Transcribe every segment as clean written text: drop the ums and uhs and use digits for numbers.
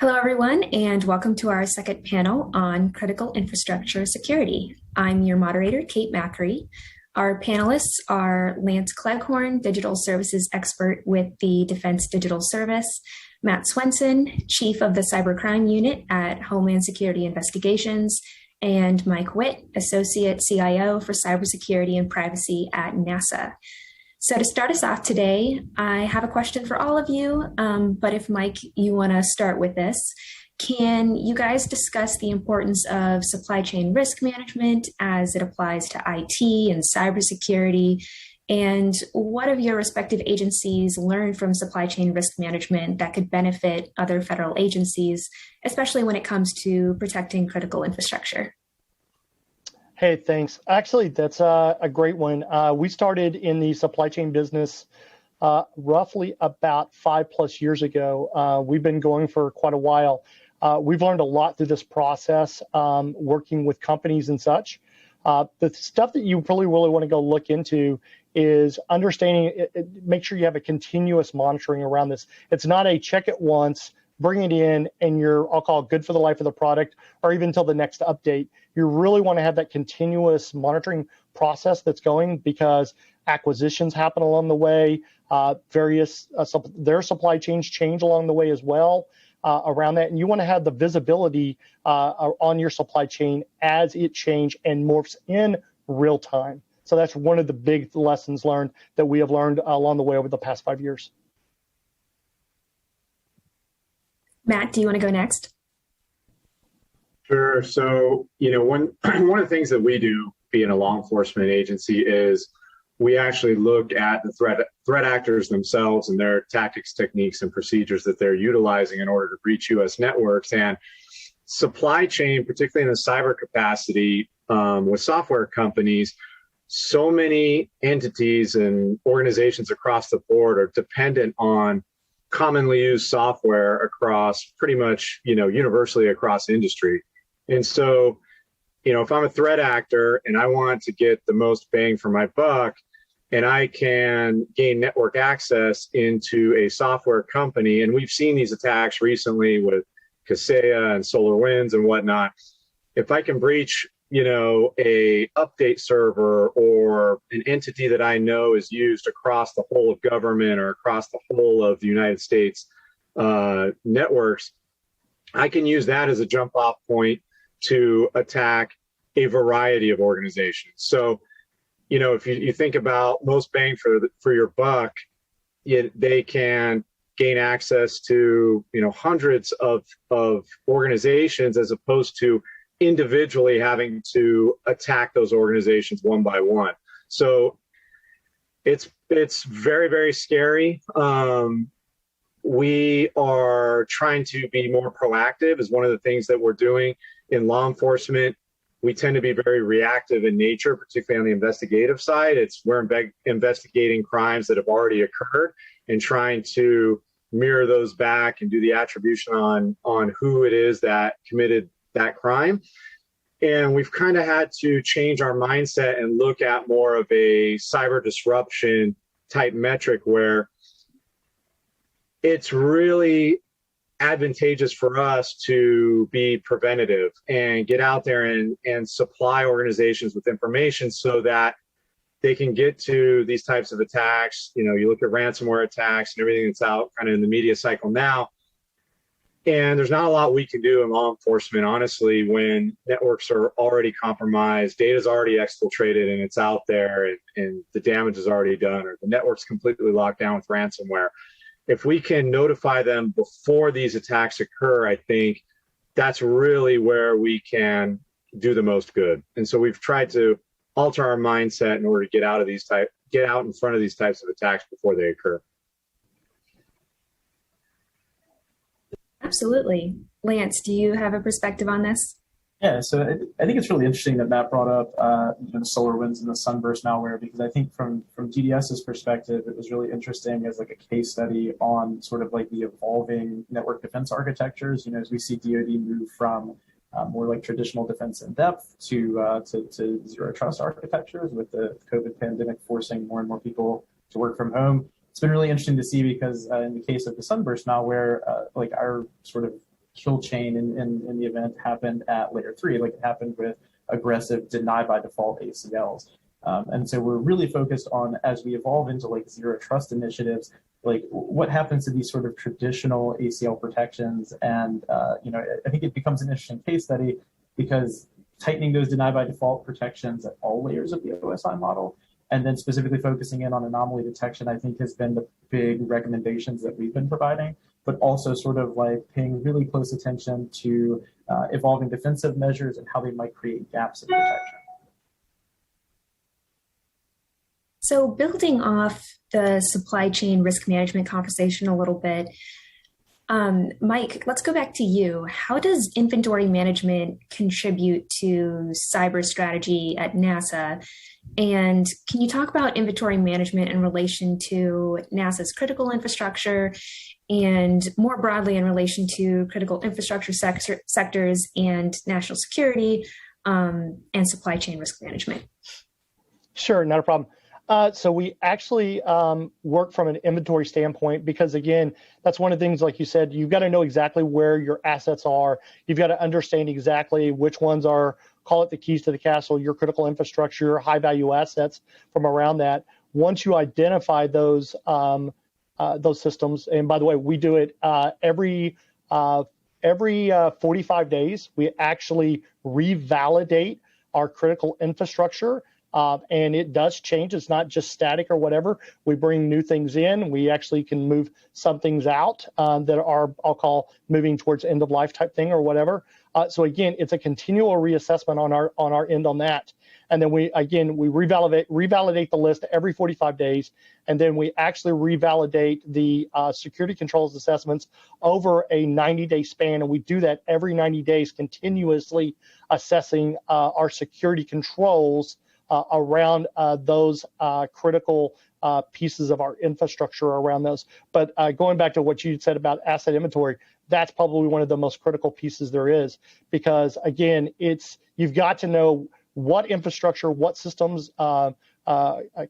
Hello, everyone, and welcome to our second panel on critical infrastructure security. I'm your moderator, Kate Macri. Our panelists are Lance Cleghorn, digital services expert with the Defense Digital Service, Matt Swenson, chief of the cybercrime unit at Homeland Security Investigations, and Mike Witt, associate CIO for cybersecurity and privacy at NASA. So to start us off today, I have a question for all of you, but if Mike, you want to start with this, can you guys discuss the importance of supply chain risk management as it applies to IT and cybersecurity, and what have your respective agencies learned from supply chain risk management that could benefit other federal agencies, especially when it comes to protecting critical infrastructure? Hey, thanks. Actually, that's a great one. We started in the supply chain business roughly about 5+ years ago. We've been going for quite a while. We've learned a lot through this process, working with companies and such. The stuff that you really want to go look into is understanding, make sure you have a continuous monitoring around this. It's not a check it once, bring it in, and you're, I'll call it, good for the life of the product, or even until the next update. You really want to have that continuous monitoring process that's going, because acquisitions happen along the way. Their supply chains change along the way as well around that. And you want to have the visibility on your supply chain as it changes and morphs in real time. So that's one of the big lessons learned that we have learned along the way over the past 5 years. Matt, do you want to go next? Sure. So, one of the things that we do, being a law enforcement agency, is we actually look at the threat actors themselves and their tactics, techniques, and procedures that they're utilizing in order to breach U.S. networks. And supply chain, particularly in the cyber capacity, with software companies, so many entities and organizations across the board are dependent on commonly used software across pretty much, universally across industry. And so, if I'm a threat actor and I want to get the most bang for my buck, and I can gain network access into a software company, and we've seen these attacks recently with Kaseya and SolarWinds and whatnot, if I can breach, a update server or an entity that I know is used across the whole of government or across the whole of the United States networks, I can use that as a jump off point to attack a variety of organizations. So, if you think about most bang for your buck, they can gain access to, hundreds of organizations, as opposed to individually having to attack those organizations one by one. So it's very, very scary. We are trying to be more proactive is one of the things that we're doing in law enforcement. We tend to be very reactive in nature, particularly on the investigative side. We're investigating crimes that have already occurred and trying to mirror those back and do the attribution on who it is that committed that crime. And we've kind of had to change our mindset and look at more of a cyber disruption type metric, where it's really advantageous for us to be preventative and get out there and supply organizations with information so that they can get to these types of attacks. You look at ransomware attacks and everything that's out kind of in the media cycle now. And there's not a lot we can do in law enforcement, honestly, when networks are already compromised, data is already exfiltrated and it's out there, and the damage is already done, or the network's completely locked down with ransomware. If we can notify them before these attacks occur, I think that's really where we can do the most good. And so we've tried to alter our mindset in order to get out in front of these types of attacks before they occur. Absolutely. Lance, do you have a perspective on this? Yeah, so I think it's really interesting that Matt brought up the SolarWinds and the Sunburst malware, because I think from GDS's perspective, it was really interesting as like a case study on sort of like the evolving network defense architectures. As we see DoD move from more like traditional defense in depth to zero trust architectures, with the COVID pandemic forcing more and more people to work from home. It's been really interesting to see, because in the case of the Sunburst malware, like our sort of kill chain in the event happened at layer 3, like it happened with aggressive deny by default ACLs. And so we're really focused on, as we evolve into like zero trust initiatives, like what happens to these sort of traditional ACL protections. And, I think it becomes an interesting case study because tightening those deny by default protections at all layers of the OSI model, and then specifically focusing in on anomaly detection, I think has been the big recommendations that we've been providing, but also sort of like paying really close attention to evolving defensive measures and how they might create gaps in protection. So building off the supply chain risk management conversation a little bit, Mike, let's go back to you. How does inventory management contribute to cyber strategy at NASA? And can you talk about inventory management in relation to NASA's critical infrastructure and more broadly in relation to critical infrastructure sectors and national security and supply chain risk management? Sure, not a problem. So we actually work from an inventory standpoint because, again, that's one of the things, like you said, you've got to know exactly where your assets are. You've got to understand exactly which ones are, call it the keys to the castle, your critical infrastructure, high-value assets from around that. Once you identify those systems, and by the way, we do it every 45 days, we actually revalidate our critical infrastructure. And it does change. It's not just static or whatever. We bring new things in. We actually can move some things out that are, I'll call, moving towards end of life type thing or whatever. So again, it's a continual reassessment on our end on that. And then we revalidate the list every 45 days. And then we actually revalidate the security controls assessments over a 90-day span. And we do that every 90 days, continuously assessing our security controls around those critical pieces of our infrastructure around those. But going back to what you said about asset inventory, that's probably one of the most critical pieces there is, because again, you've got to know what infrastructure, what systems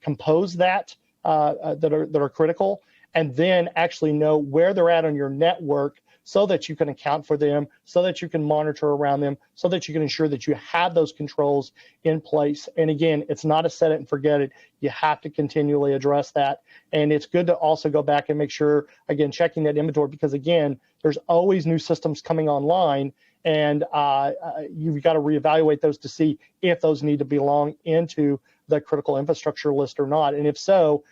compose that are critical, and then actually know where they're at on your network, so that you can account for them, so that you can monitor around them, so that you can ensure that you have those controls in place. And again, it's not a set it and forget it. You have to continually address that. And it's good to also go back and make sure, again, checking that inventory, because again, there's always new systems coming online, and you've got to reevaluate those to see if those need to belong into the critical infrastructure list or not. And if so,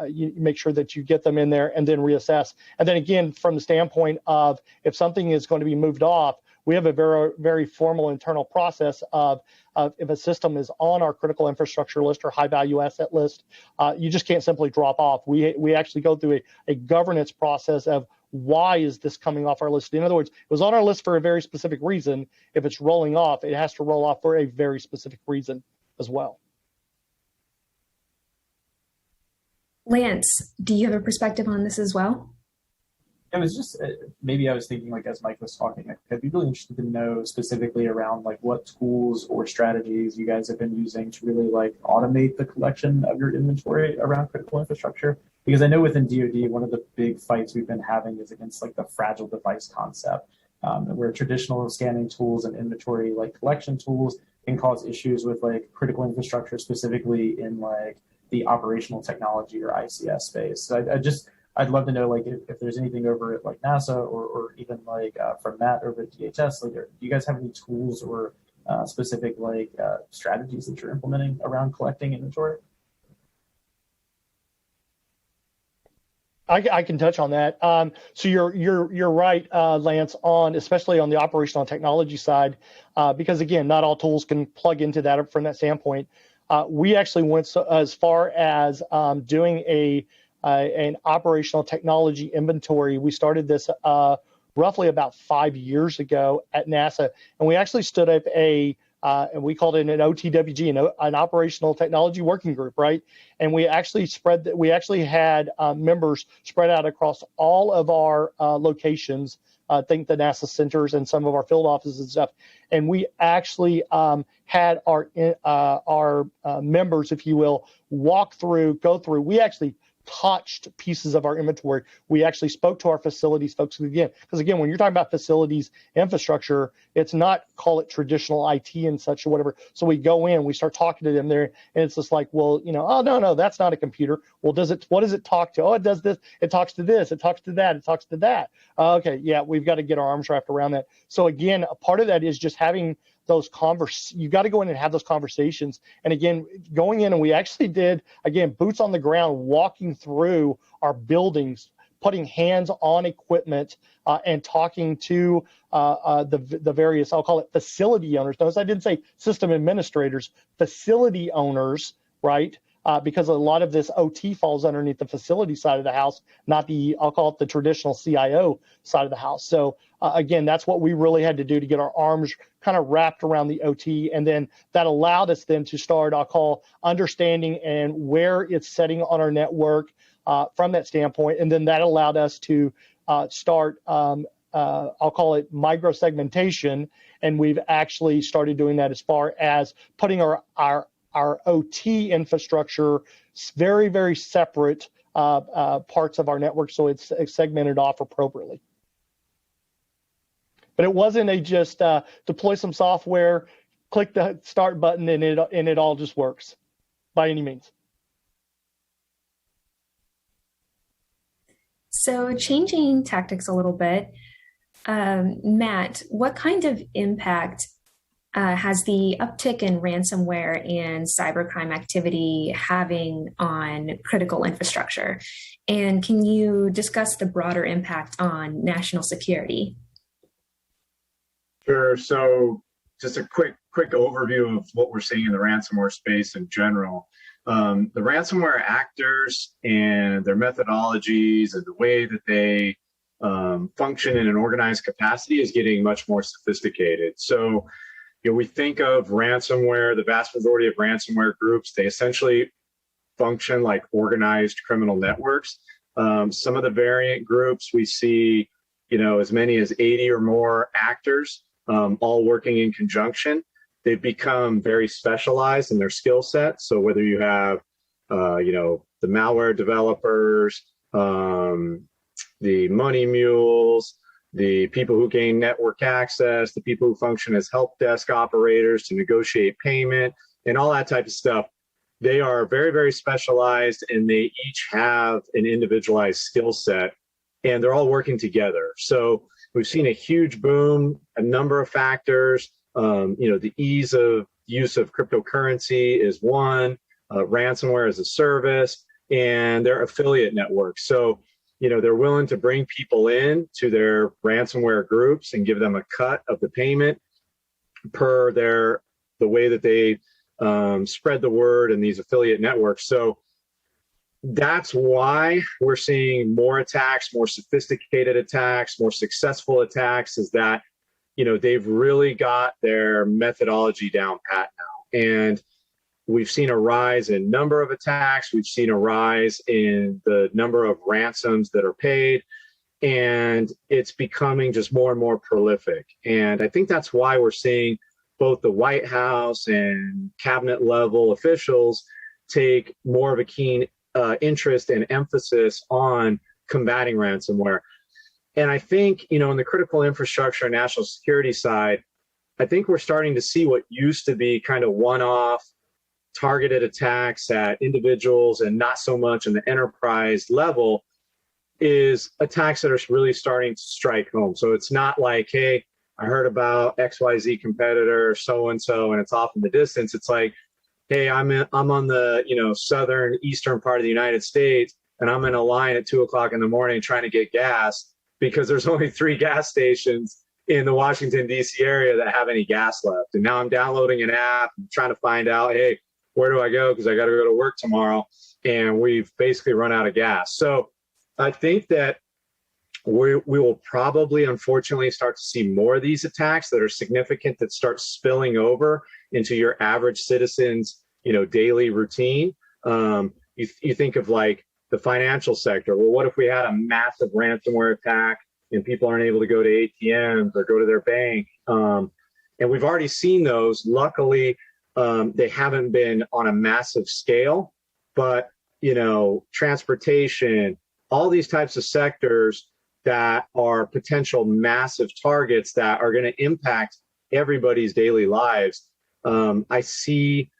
you make sure that you get them in there and then reassess. And then again, from the standpoint of if something is going to be moved off, we have a very, very formal internal process of if a system is on our critical infrastructure list or high value asset list, you just can't simply drop off. We actually go through a governance process of why is this coming off our list. In other words, it was on our list for a very specific reason. If it's rolling off, it has to roll off for a very specific reason as well. Lance, do you have a perspective on this as well? It was just, maybe I was thinking, like, as Mike was talking, I'd be really interested to know specifically around like what tools or strategies you guys have been using to really like automate the collection of your inventory around critical infrastructure. Because I know within DoD, one of the big fights we've been having is against like the fragile device concept, where traditional scanning tools and inventory like collection tools can cause issues with like critical infrastructure, specifically in like the operational technology or ICS space. So I'd love to know like if there's anything over at like NASA or even like from Matt over at DHS, like do you guys have any tools or specific like strategies that you're implementing around collecting inventory? I can touch on that. So you're right, Lance, especially on the operational technology side, because again, not all tools can plug into that from that standpoint. We actually went as far as doing an operational technology inventory. We started this roughly about 5 years ago at NASA, and we actually stood up and we called it an OTWG, an operational technology working group, right? And we actually had members spread out across all of our locations. I think the NASA centers and some of our field offices and stuff. And we actually had our members, if you will, go through. We actually touched pieces of our inventory. We actually spoke to our facilities folks again, because again, when you're talking about facilities infrastructure, it's not, call it traditional IT and such or whatever. So we go in, we start talking to them there, and it's just like, well, oh no, that's not a computer. Well, what does it talk to? Oh, it does this, it talks to this, it talks to that, it talks to that. Okay, yeah, we've got to get our arms wrapped around that. So again, a part of that is just having those you got to go in and have those conversations. And again, going in, and we actually did, again, boots on the ground, walking through our buildings, putting hands on equipment, and talking to the various, I'll call it facility owners. Notice I didn't say system administrators, facility owners, right? Because a lot of this OT falls underneath the facility side of the house, not the, I'll call it the traditional CIO side of the house. So again, that's what we really had to do to get our arms kind of wrapped around the OT. And then that allowed us then to start, I'll call, understanding and where it's setting on our network from that standpoint. And then that allowed us to start, I'll call it micro-segmentation. And we've actually started doing that as far as putting our OT infrastructure very, very separate parts of our network, so it's segmented off appropriately. But it wasn't a just deploy some software, click the start button, and it all just works by any means. So changing tactics a little bit, Matt, what kind of impact has the uptick in ransomware and cybercrime activity having on critical infrastructure? And can you discuss the broader impact on national security? Sure. So just a quick overview of what we're seeing in the ransomware space in general. The ransomware actors and their methodologies and the way that they function in an organized capacity is getting much more sophisticated. So we think of ransomware, the vast majority of ransomware groups, they essentially function like organized criminal networks. Some of the variant groups, we see, as many as 80 or more actors, all working in conjunction. They've become very specialized in their skill set. So whether you have, the malware developers, the money mules, the people who gain network access, the people who function as help desk operators to negotiate payment, and all that type of stuff, they are very, very specialized, and they each have an individualized skill set, and they're all working together. So we've seen a huge boom, a number of factors. The ease of use of cryptocurrency is one, ransomware as a service, and their affiliate networks. So they're willing to bring people in to their ransomware groups and give them a cut of the payment per the way that they spread the word in these affiliate networks. So that's why we're seeing more attacks, more sophisticated attacks, more successful attacks, is that, they've really got their methodology down pat now. And we've seen a rise in number of attacks. We've seen a rise in the number of ransoms that are paid, and it's becoming just more and more prolific. And I think that's why we're seeing both the White House and cabinet level officials take more of a keen interest and emphasis on combating ransomware. And I think, in the critical infrastructure and national security side, I think we're starting to see what used to be kind of one-off targeted attacks at individuals and not so much in the enterprise level is attacks that are really starting to strike home. So it's not like, hey, I heard about XYZ competitor, so-and-so, and it's off in the distance. It's like, hey, I'm on the, southern, eastern part of the United States, and I'm in a line at 2:00 in the morning trying to get gas because there's only 3 gas stations in the Washington, D.C. area that have any gas left. And now I'm downloading an app and trying to find out, hey, where do I go? Because I got to go to work tomorrow. And we've basically run out of gas. So I think that we will probably, unfortunately, start to see more of these attacks that are significant, that start spilling over into your average citizen's, daily routine. You think of like the financial sector. Well, what if we had a massive ransomware attack and people aren't able to go to ATMs or go to their bank? And we've already seen those. Luckily, they haven't been on a massive scale, but transportation, all these types of sectors that are potential massive targets that are going to impact everybody's daily lives. I see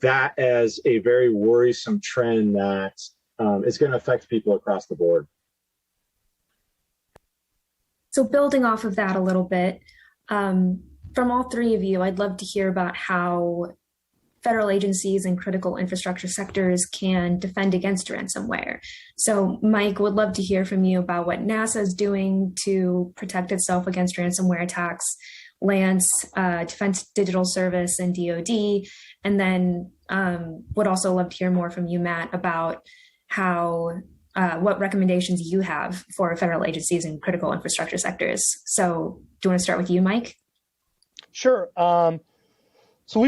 that as a very worrisome trend that is going to affect people across the board. So building off of that a little bit, from all three of you, I'd love to hear about how federal agencies and critical infrastructure sectors can defend against ransomware. So Mike, would love to hear from you about what NASA is doing to protect itself against ransomware attacks, Lance, Defense Digital Service and DoD, and then would also love to hear more from you, Matt, about how what recommendations you have for federal agencies and critical infrastructure sectors. So do you want to start with you, Mike? Sure. So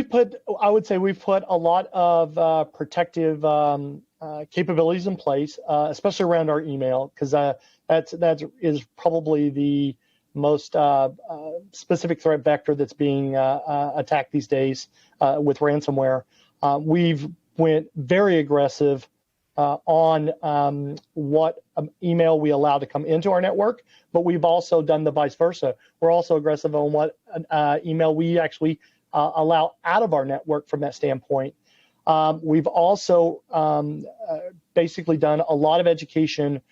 I would say we've put a lot of protective capabilities in place, especially around our email, because that is probably the most specific threat vector that's being attacked these days with ransomware. We've went very aggressive on what email we allow to come into our network, but we've also done the vice versa. We're also aggressive on what email we actually allow out of our network from that standpoint. We've also basically done a lot of education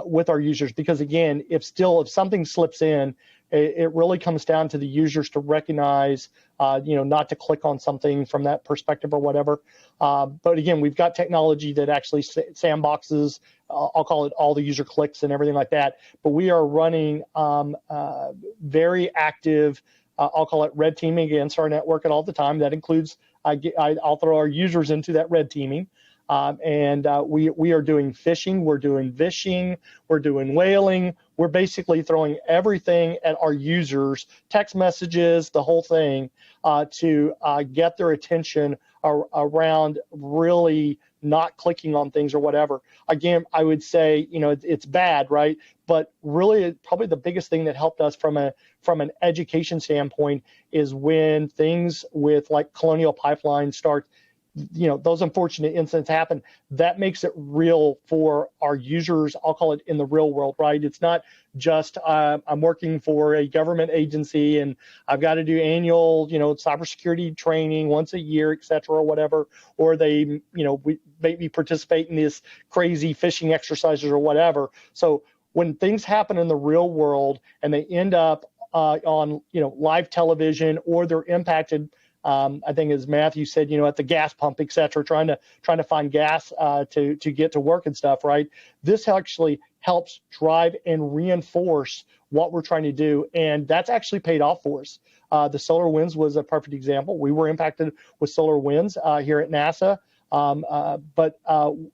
with our users, because again, if something slips in, it really comes down to the users to recognize, not to click on something from that perspective or whatever. But again, we've got technology that actually sandboxes, I'll call it all the user clicks and everything like that. But we are running very active, I'll call it red teaming against our network at all the time. That includes, I'll throw our users into that red teaming. And we are doing phishing, we're doing vishing, we're doing whaling. We're basically throwing everything at our users, text messages, the whole thing, to get their attention around really not clicking on things or whatever. Again, I would say, it's bad, right? But really, probably the biggest thing that helped us from an education standpoint is when things with like Colonial Pipeline start, those unfortunate incidents happen, that makes it real for our users. I'll call it in the real world, right? It's not just I'm working for a government agency and I've got to do annual, cybersecurity training once a year, et cetera, or whatever, or they, we maybe participate in these crazy phishing exercises or whatever. So when things happen in the real world and they end up on, live television, or they're impacted, I think as Matthew said, at the gas pump, et cetera, trying to find gas to get to work and stuff, right? This actually helps drive and reinforce what we're trying to do, and that's actually paid off for us. The SolarWinds was a perfect example. We were impacted with SolarWinds here at NASA, but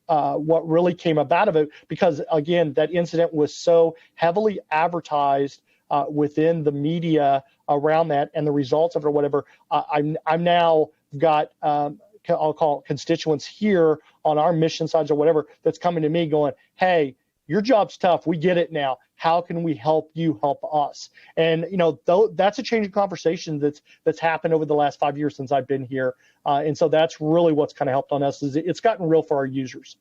what really came about of it, because again, that incident was so heavily advertised within the media around that and the results of it or whatever, I'm now got, I'll call it constituents here on our mission sides or whatever, that's coming to me going, hey, your job's tough. We get it now. How can we help you help us? And, that's a change in conversation that's happened over the last 5 years since I've been here. And so that's really what's kind of helped on us, is it's gotten real for our users.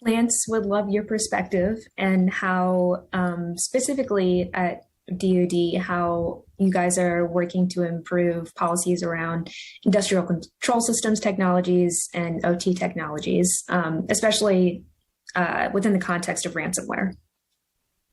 Lance, would love your perspective and how specifically at DoD, how you guys are working to improve policies around industrial control systems technologies and OT technologies, especially within the context of ransomware.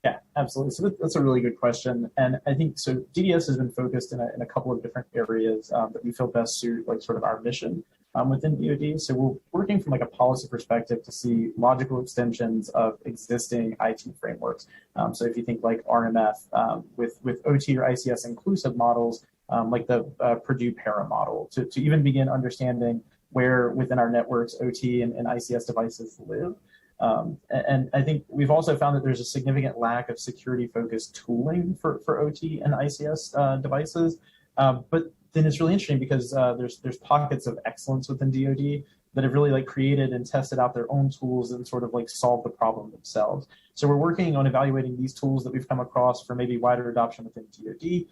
Yeah, absolutely. So that's a really good question. And I think, so DDS has been focused in a couple of different areas that we feel best suit like sort of our mission within DoD. So we're working from like a policy perspective to see logical extensions of existing IT frameworks. So if you think like RMF with OT or ICS inclusive models, like the Purdue Para model, to even begin understanding where within our networks OT and ICS devices live. And I think we've also found that there's a significant lack of security-focused tooling for OT and ICS devices. But then it's really interesting because there's pockets of excellence within DoD. that have really like created and tested out their own tools and sort of like solved the problem themselves. So we're working on evaluating these tools that we've come across for maybe wider adoption within DoD,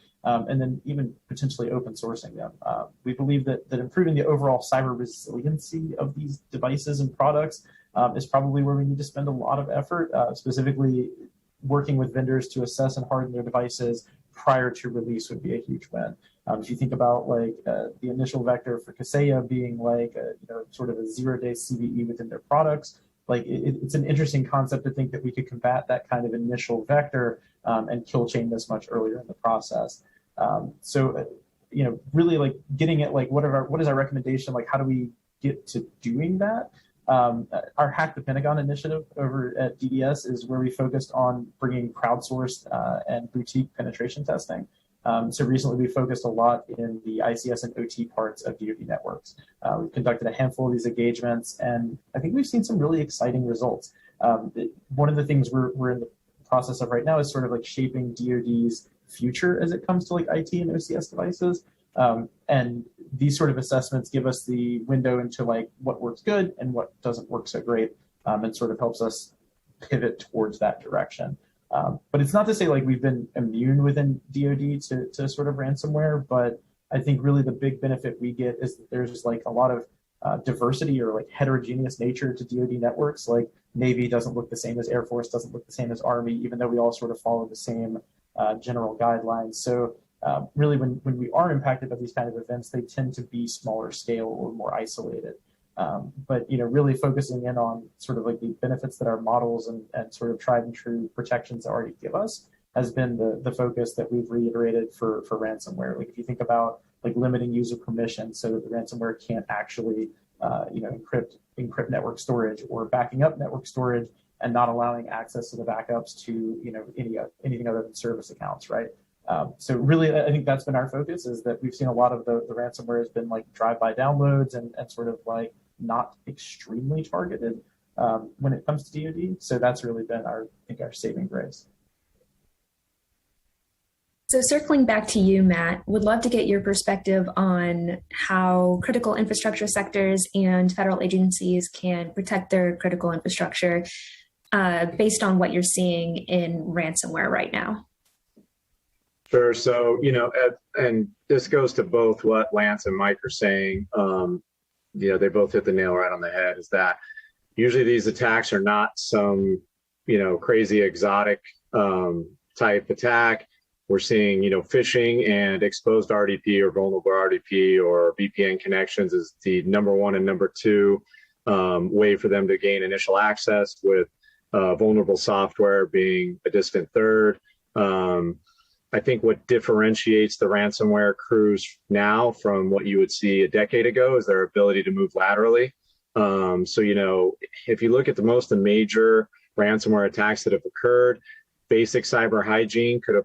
and then even potentially open sourcing them. We believe that improving the overall cyber resiliency of these devices and products is probably where we need to spend a lot of effort, specifically working with vendors to assess and harden their devices prior to release would be a huge win. If you think about like the initial vector for Kaseya being like sort of a 0-day CVE within their products, like it's an interesting concept to think that we could combat that kind of initial vector and kill chain this much earlier in the process. Really like getting at like what is our recommendation? Like how do we get to doing that? Our Hack the Pentagon initiative over at DDS is where we focused on bringing crowdsourced and boutique penetration testing. So recently we focused a lot in the ICS and OT parts of DoD networks. We've conducted a handful of these engagements, and I think we've seen some really exciting results. One of the things we're in the process of right now is sort of like shaping DoD's future as it comes to like IT and OCS devices. And these sort of assessments give us the window into like what works good and what doesn't work so great, and sort of helps us pivot towards that direction. But it's not to say like we've been immune within DoD to sort of ransomware, but I think really the big benefit we get is that there's like a lot of diversity or like heterogeneous nature to DoD networks. Like Navy doesn't look the same as Air Force, doesn't look the same as Army, even though we all sort of follow the same general guidelines. So really when we are impacted by these kind of events, they tend to be smaller scale or more isolated. But really focusing in on sort of like the benefits that our models and sort of tried and true protections already give us has been the focus that we've reiterated for ransomware. Like if you think about like limiting user permission so that the ransomware can't actually encrypt network storage, or backing up network storage and not allowing access to the backups to anything other than service accounts, right? So really, I think that's been our focus, is that we've seen a lot of the ransomware has been like drive-by downloads and sort of like not extremely targeted when it comes to DoD. So that's really been our saving grace. So circling back to you, Matt, would love to get your perspective on how critical infrastructure sectors and federal agencies can protect their critical infrastructure based on what you're seeing in ransomware right now. Sure. So, and this goes to both what Lance and Mike are saying. They both hit the nail right on the head, is that usually these attacks are not some, crazy exotic type attack. We're seeing, phishing and exposed RDP or vulnerable RDP or VPN connections is the number one and number two way for them to gain initial access, with vulnerable software being a distant third. I think what differentiates the ransomware crews now from what you would see a decade ago is their ability to move laterally. If you look at the major ransomware attacks that have occurred, basic cyber hygiene could have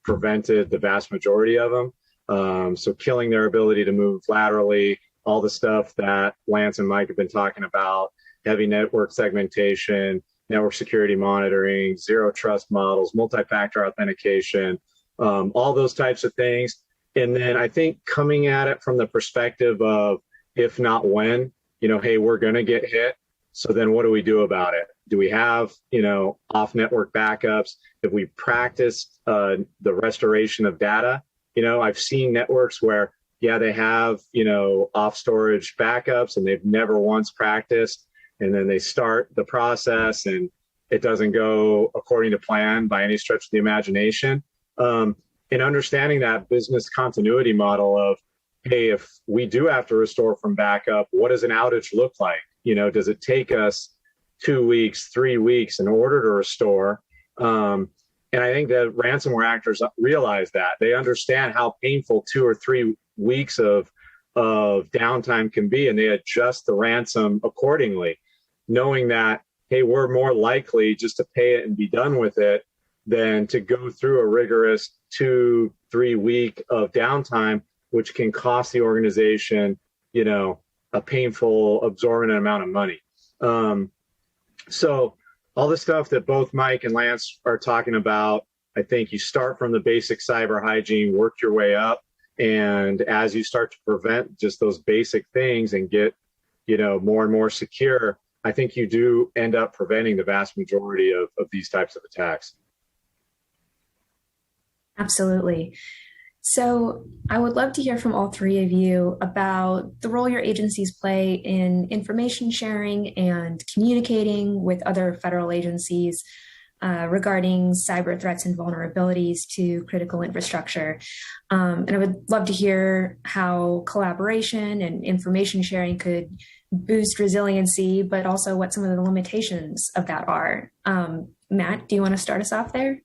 prevented the vast majority of them. So killing their ability to move laterally, all the stuff that Lance and Mike have been talking about, heavy network segmentation, network security monitoring, zero trust models, multi-factor authentication, all those types of things. And then I think coming at it from the perspective of, if not when, hey, we're going to get hit. So then what do we do about it? Do we have, off network backups? Have we practiced the restoration of data? I've seen networks where, they have, off storage backups and they've never once practiced. And then they start the process and it doesn't go according to plan by any stretch of the imagination. And understanding that business continuity model of, hey, if we do have to restore from backup, what does an outage look like? Does it take us 2 weeks, 3 weeks in order to restore? And I think that ransomware actors realize that. They understand how painful 2 or 3 weeks of downtime can be, and they adjust the ransom accordingly, knowing that, hey, we're more likely just to pay it and be done with it than to go through a rigorous 2-3 week of downtime, which can cost the organization, a painful, absorbent amount of money. So all the stuff that both Mike and Lance are talking about, I think you start from the basic cyber hygiene, work your way up. And as you start to prevent just those basic things and get more and more secure, I think you do end up preventing the vast majority of these types of attacks. Absolutely. So I would love to hear from all three of you about the role your agencies play in information sharing and communicating with other federal agencies regarding cyber threats and vulnerabilities to critical infrastructure. And I would love to hear how collaboration and information sharing could boost resiliency, but also what some of the limitations of that are. Matt, do you want to start us off there?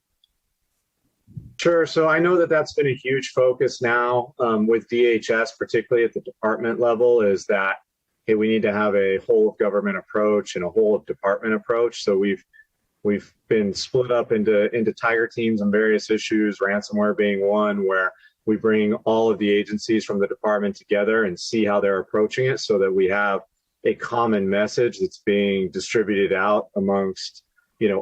Sure. So I know that that's been a huge focus now with DHS, particularly at the department level, is that, hey, we need to have a whole of government approach and a whole of department approach. So we've been split up into tiger teams on various issues, ransomware being one, where we bring all of the agencies from the department together and see how they're approaching it so that we have a common message that's being distributed out amongst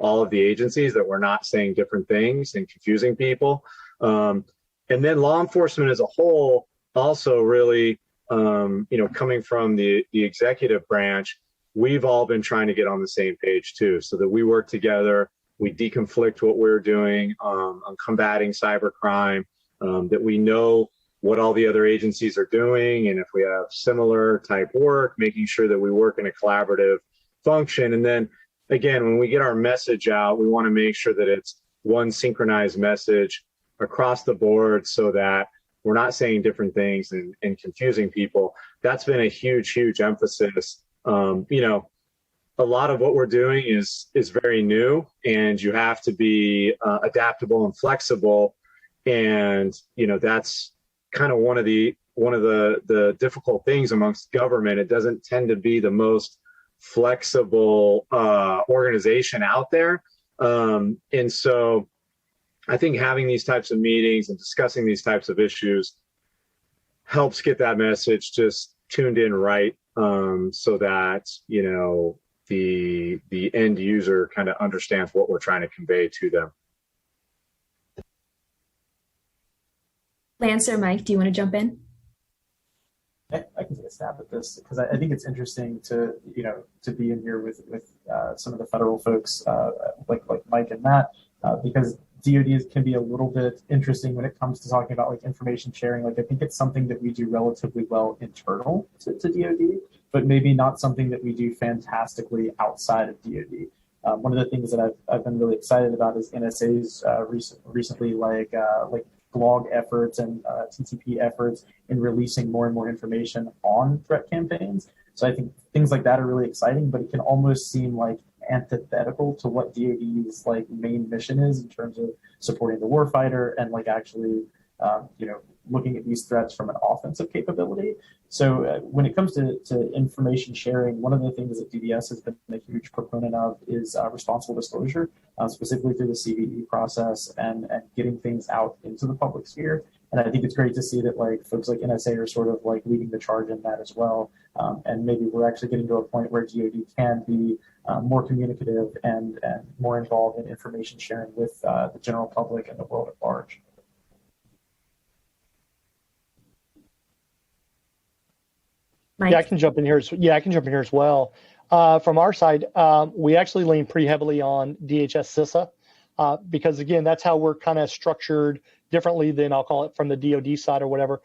all of the agencies, that we're not saying different things and confusing people. And then law enforcement as a whole also really, coming from the executive branch, we've all been trying to get on the same page too, so that we work together, we deconflict what we're doing on combating cybercrime, that we know what all the other agencies are doing, and if we have similar type work, making sure that we work in a collaborative function. And then again, when we get our message out, we want to make sure that it's one synchronized message across the board so that we're not saying different things and confusing people. That's been a huge, huge emphasis. A lot of what we're doing is very new, and you have to be adaptable and flexible. And, that's kind of one of the difficult things amongst government. It doesn't tend to be the most flexible organization out there. And so I think having these types of meetings and discussing these types of issues helps get that message just tuned in right, so that, the end user kind of understands what we're trying to convey to them. Lance or Mike, do you want to jump in? I can take a stab at this because I think it's interesting to be in here with some of the federal folks like Mike and Matt, because DoD can be a little bit interesting when it comes to talking about like information sharing. Like I think it's something that we do relatively well internal to DoD, but maybe not something that we do fantastically outside of DoD. One of the things that I've been really excited about is NSA's recently like blog efforts and TTP efforts in releasing more and more information on threat campaigns. So I think things like that are really exciting, but it can almost seem like antithetical to what DoD's like main mission is in terms of supporting the warfighter and like actually, looking at these threats from an offensive capability. So when it comes to information sharing, one of the things that DDS has been a huge proponent of is responsible disclosure, specifically through the CVE process and getting things out into the public sphere. And I think it's great to see that like folks like NSA are sort of like leading the charge in that as well. And maybe we're actually getting to a point where DoD can be more communicative and more involved in information sharing with the general public and the world at large. Mike? Yeah, I can jump in here. I can jump in here as well. From our side, we actually lean pretty heavily on DHS CISA because, again, that's how we're kind of structured differently than I'll call it from the DoD side or whatever.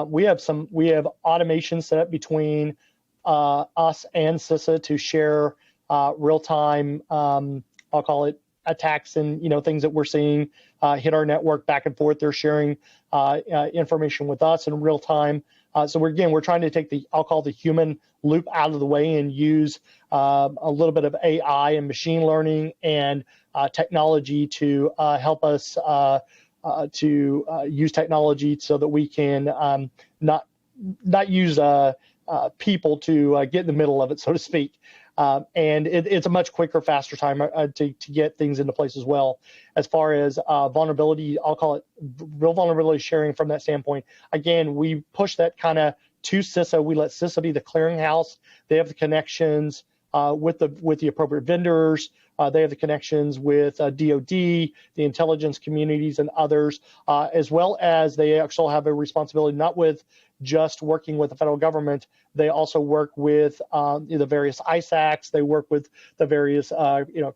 We have automation set up between us and CISA to share real-time, I'll call it attacks and things that we're seeing hit our network back and forth. They're sharing information with us in real time. So we're trying to take I'll call the human loop out of the way and use a little bit of AI and machine learning and technology to help us to use technology so that we can not use people to get in the middle of it, so to speak. And it's a much quicker, faster time to get things into place as well. As far as vulnerability, I'll call it real vulnerability sharing from that standpoint. Again, we push that kind of to CISA. We let CISA be the clearinghouse. They have the connections with the appropriate vendors. They have the connections with DoD, the intelligence communities, and others, as well as they actually have a responsibility not with just working with the federal government. They also work with the various ISACs. They work with the various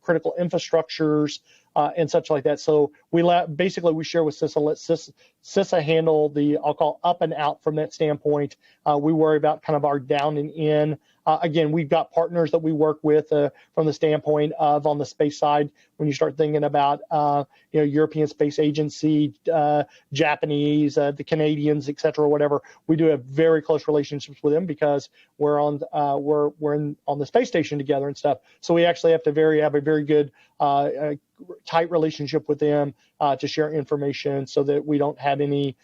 critical infrastructures and such like that. So we basically we share with CISA, let CISA handle the, I'll call up and out from that standpoint. We worry about kind of our down and in. Again, we've got partners that we work with from the standpoint of on the space side. When you start thinking about European Space Agency, Japanese, the Canadians, et cetera, whatever, we do have very close relationships with them because we're on the space station together and stuff. So we actually have to have a very good tight relationship with them to share information so that we don't have any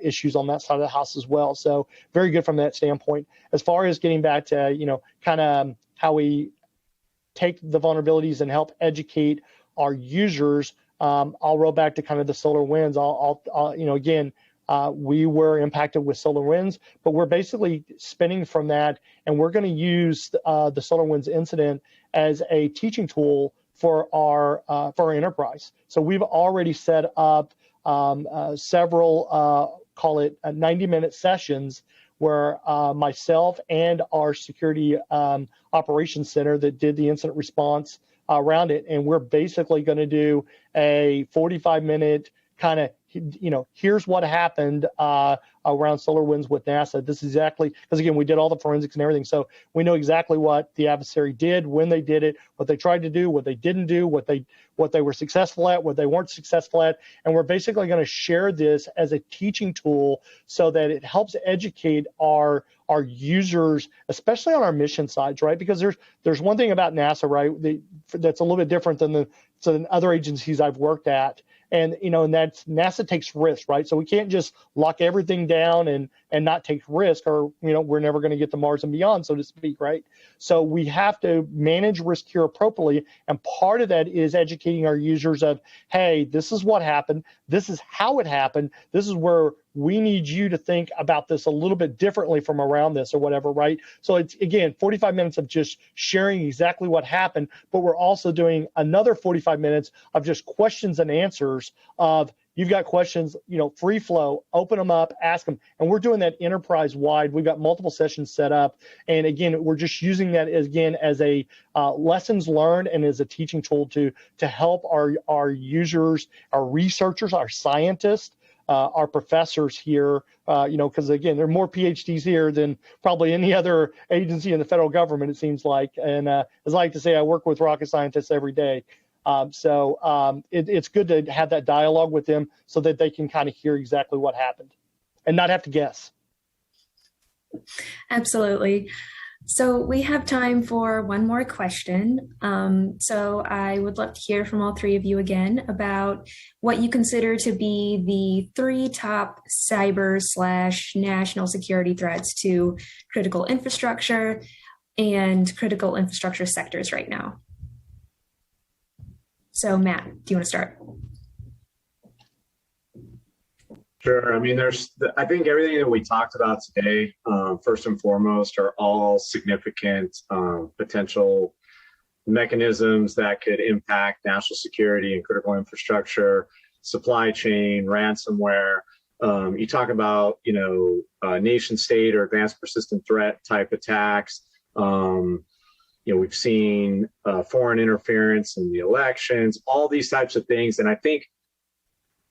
issues on that side of the house as well. So very good from that standpoint. As far as getting back to, kind of how we take the vulnerabilities and help educate our users, I'll roll back to kind of the solar winds. Again, we were impacted with solar winds, but we're basically spinning from that, and we're going to use the solar winds incident as a teaching tool for our enterprise. So we've already set up several, call it 90-minute sessions where myself and our security operations center that did the incident response around it, and we're basically going to do a 45-minute kind of, here's what happened around solar winds with NASA. This is exactly, because again, we did all the forensics and everything. So we know exactly what the adversary did, when they did it, what they tried to do, what they didn't do, what they were successful at, what they weren't successful at. And we're basically going to share this as a teaching tool so that it helps educate our users, especially on our mission sides, right? Because there's one thing about NASA, right, that's a little bit different than other agencies I've worked at. And, and that's NASA takes risks, right? So we can't just lock everything down and not take risk, or, we're never going to get to Mars and beyond, so to speak, right? So we have to manage risk here appropriately. And part of that is educating our users of, hey, this is what happened. This is how it happened. This is where we need you to think about this a little bit differently from around this or whatever, right? So it's, again, 45 minutes of just sharing exactly what happened, but we're also doing another 45 minutes of just questions and answers of, you've got questions, free flow, open them up, ask them. And we're doing that enterprise wide. We've got multiple sessions set up. And again, we're just using that as a lessons learned and as a teaching tool to help our users, our researchers, our scientists, our professors here, because again, there are more PhDs here than probably any other agency in the federal government, it seems like. And as I like to say, I work with rocket scientists every day. So it's good to have that dialogue with them so that they can kind of hear exactly what happened and not have to guess. Absolutely. So we have time for one more question. So I would love to hear from all three of you again about what you consider to be the 3 top cyber/national security threats to critical infrastructure and critical infrastructure sectors right now. So Matt, do you want to start? Sure. I mean, I think everything that we talked about today, first and foremost, are all significant potential mechanisms that could impact national security and critical infrastructure, supply chain, ransomware. You talk about, nation state or advanced persistent threat type attacks. We've seen foreign interference in the elections, all these types of things. And I think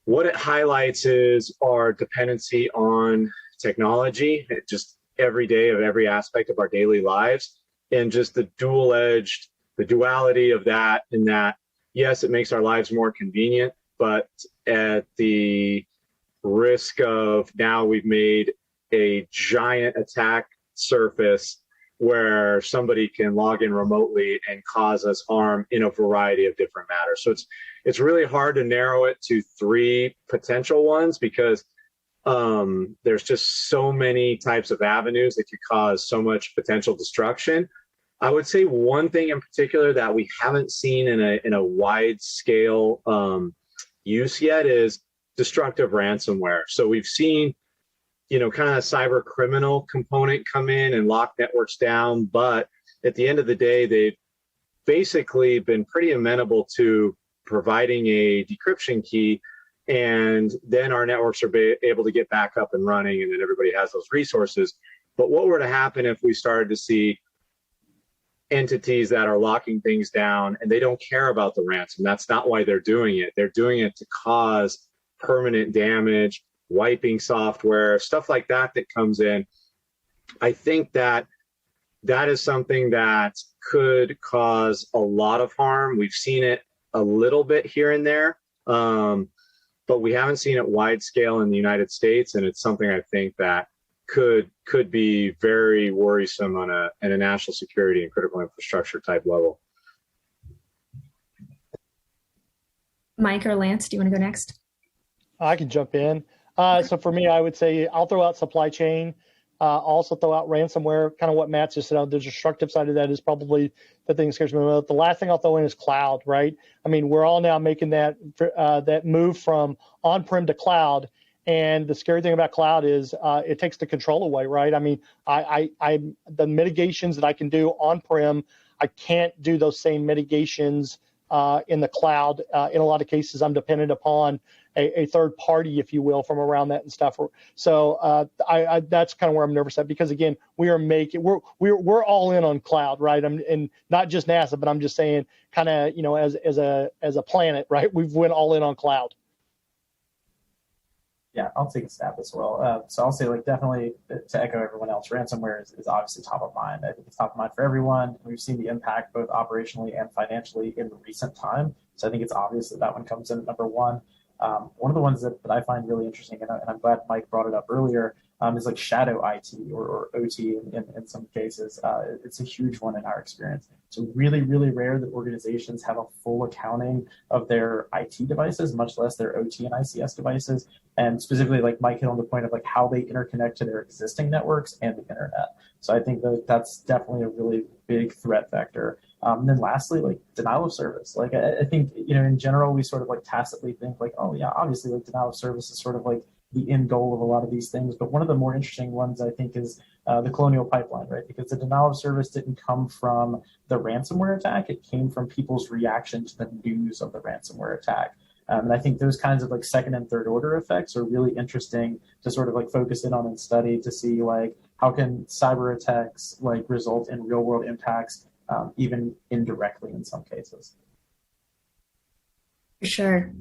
what it highlights is our dependency on technology, just every day of every aspect of our daily lives, and just the duality of that, in that, yes, it makes our lives more convenient, but at the risk of now we've made a giant attack surface where somebody can log in remotely and cause us harm in a variety of different matters. So it's really hard to narrow it to 3 potential ones because there's just so many types of avenues that could cause so much potential destruction. I would say one thing in particular that we haven't seen in a wide scale use yet is destructive ransomware. So we've seen kind of cyber criminal component come in and lock networks down. But at the end of the day, they've basically been pretty amenable to providing a decryption key and then our networks are able to get back up and running, and then everybody has those resources. But what were to happen if we started to see entities that are locking things down and they don't care about the ransom? That's not why they're doing it. They're doing it to cause permanent damage, wiping software, stuff like that that comes in. I think that is something that could cause a lot of harm. We've seen it a little bit here and there, but we haven't seen it wide scale in the United States, and it's something I think that could be very worrisome on a national security and critical infrastructure type level. Mike or Lance, do you want to go next? I can jump in. So for me, I would say I'll throw out supply chain. Also throw out ransomware, kind of what Matt just said. The destructive side of that is probably the thing that scares me most. The last thing I'll throw in is cloud, right? I mean, we're all now making that move from on-prem to cloud. And the scary thing about cloud is it takes the control away, right? I mean, the mitigations that I can do on-prem, I can't do those same mitigations in the cloud. In a lot of cases, I'm dependent upon a third party, if you will, from around that and stuff. So that's kind of where I'm nervous at, because again, we're all in on cloud, right? And not just NASA, but I'm just saying, kind of, you know, as a planet, right? We've went all in on cloud. Yeah, I'll take a stab as well. So I'll say, like, definitely to echo everyone else, ransomware is obviously top of mind. I think it's top of mind for everyone. We've seen the impact both operationally and financially in recent time. So I think it's obvious that one comes in at number one. One of the ones that I find really interesting, and I'm glad Mike brought it up earlier, is like shadow IT or OT in some cases. It's a huge one in our experience. It's really, really rare that organizations have a full accounting of their IT devices, much less their OT and ICS devices. And specifically, like Mike hit on the point of like how they interconnect to their existing networks and the internet. So I think that's definitely a really big threat vector. And then lastly, like denial of service. Like I think, you know, in general, we sort of like tacitly think like, oh yeah, obviously like denial of service is sort of like the end goal of a lot of these things. But one of the more interesting ones, I think, is the colonial pipeline, right? Because the denial of service didn't come from the ransomware attack. It came from people's reaction to the news of the ransomware attack. And I think those kinds of like second and third order effects are really interesting to sort of like focus in on and study to see like how can cyber attacks like result in real world impacts, even indirectly in some cases. For sure.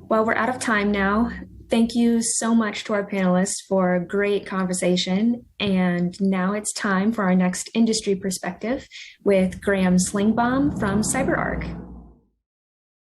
Well, we're out of time now. Thank you so much to our panelists for a great conversation. And now it's time for our next industry perspective with Graham Slingbaum from CyberArk.